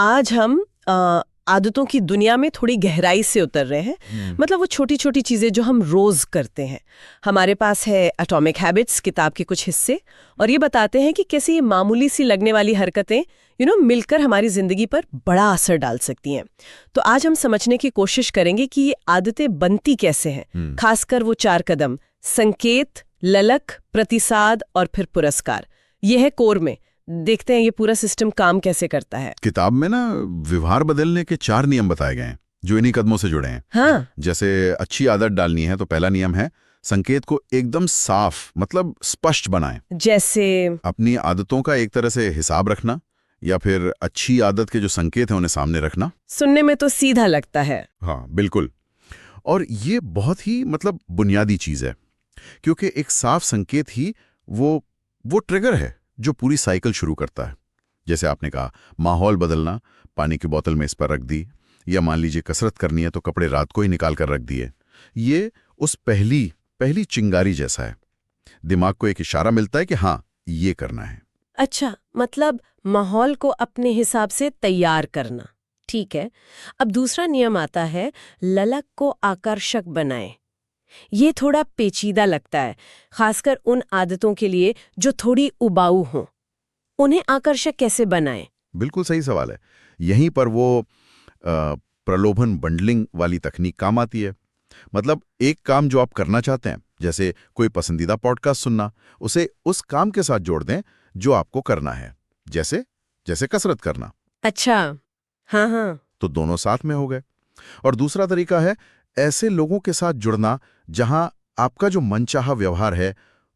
आज हम आदतों की दुनिया में थोड़ी गहराई से उतर रहे हैं। मतलब वो छोटी छोटी चीजें जो हम रोज करते हैं। हमारे पास है एटॉमिक हैबिट्स किताब के कुछ हिस्से, और ये बताते हैं कि कैसे ये मामूली सी लगने वाली हरकतें मिलकर हमारी जिंदगी पर बड़ा असर डाल सकती हैं। तो आज हम समझने की कोशिश करेंगे कि ये आदतें बनती कैसे हैं, खासकर वो 4 कदम: संकेत, ललक, प्रतिसाद और फिर पुरस्कार। ये है कोर में। देखते हैं ये पूरा सिस्टम काम कैसे करता है। किताब में ना व्यवहार बदलने के 4 नियम बताए गए हैं जो इन्हीं कदमों से जुड़े हैं। हाँ। जैसे अच्छी आदत डालनी है तो पहला नियम है संकेत को एकदम साफ मतलब स्पष्ट बनाएं। जैसे अपनी आदतों का एक तरह से हिसाब रखना या फिर अच्छी आदत के जो संकेत हैं उन्हें सामने रखना। सुनने में तो सीधा लगता है। हाँ बिल्कुल। और ये बहुत ही मतलब बुनियादी चीज है, क्योंकि एक साफ संकेत ही वो ट्रिगर है जो पूरी साइकिल शुरू करता है। जैसे आपने कहा, माहौल बदलना, पानी की बोतल में इस पर रख दी, या मान लीजिए कसरत करनी है तो कपड़े रात को ही निकाल कर रख दिए। ये उस पहली चिंगारी जैसा है। दिमाग को एक इशारा मिलता है कि हाँ ये करना है। अच्छा, मतलब माहौल को अपने हिसाब से तैयार करना। ठीक है। अब दूसरा नियम आता है, ललक को आकर्षक बनाएं। ये थोड़ा पेचीदा लगता है, खासकर उन आदतों के लिए जो थोड़ी उबाऊ हों। उन्हें आकर्षक कैसे बनाएं? बिल्कुल सही सवाल है। यहीं पर वो प्रलोभन बंडलिंग वाली तकनीक काम आती है। मतलब एक काम जो आप करना चाहते हैं, जैसे कोई पसंदीदा पॉडकास्ट सुनना, उसे उस काम के साथ जोड़ दें जो आपको करना है, जैसे कसरत करना। अच्छा, हाँ। तो दोनों साथ में हो गए। और दूसरा तरीका है ऐसे लोगों के साथ जुड़ना जहां आपका जो मनचाहा व्यवहार है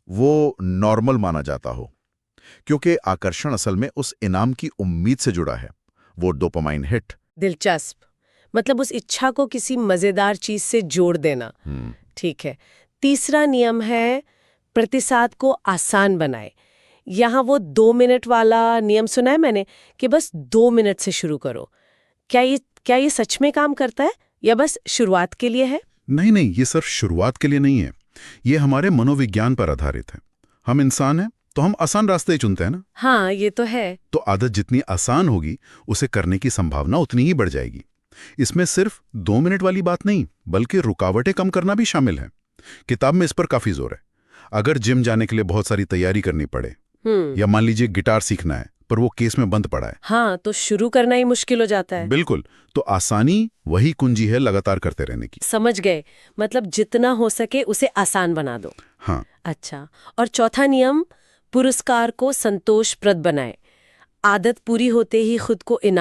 वो नॉर्मल माना जाता हो, क्योंकि आकर्षण असल में उस इनाम की उम्मीद से जुड़ा है, वो डोपामाइन हिट। दिलचस्प। मतलब उस इच्छा को किसी मजेदार चीज से जोड़ देना। ठीक है। तीसरा नियम है, प्रतिसाद को आसान बनाए। यहाँ वो 2 मिनट वाला नियम सुना है मैंने कि बस 2 मिनट से शुरू करो। क्या ये सच में काम करता है या बस शुरुआत के लिए है? नहीं, ये सिर्फ शुरुआत के लिए नहीं है। ये हमारे मनोविज्ञान पर आधारित है। हम इंसान हैं तो हम आसान रास्ते ही चुनते हैं ना। हाँ, ये तो है। तो आदत जितनी आसान होगी उसे करने की संभावना उतनी ही बढ़ जाएगी। इसमें सिर्फ 2 मिनट वाली बात नहीं, बल्कि रुकावटें कम करना भी शामिल है। किताब में इस पर काफी जोर है। अगर जिम जाने के लिए बहुत सारी तैयारी करनी पड़े, या मान लीजिए गिटार सीखना है पर वो केस में बंद पड़ा है, हाँ, तो शुरू करना ही मुश्किल हो जाता है। बिल्कुल। तो आसानी वही कुंजी है लगातार करते रहने की। समझ गए। मतलब जितना हो सके उसे आसान बना दो। हाँ। अच्छा, और चौथा नियम, पुरस्कार को संतोषप्रद बनाए। आदत पूरी होते ही खुद को इनाम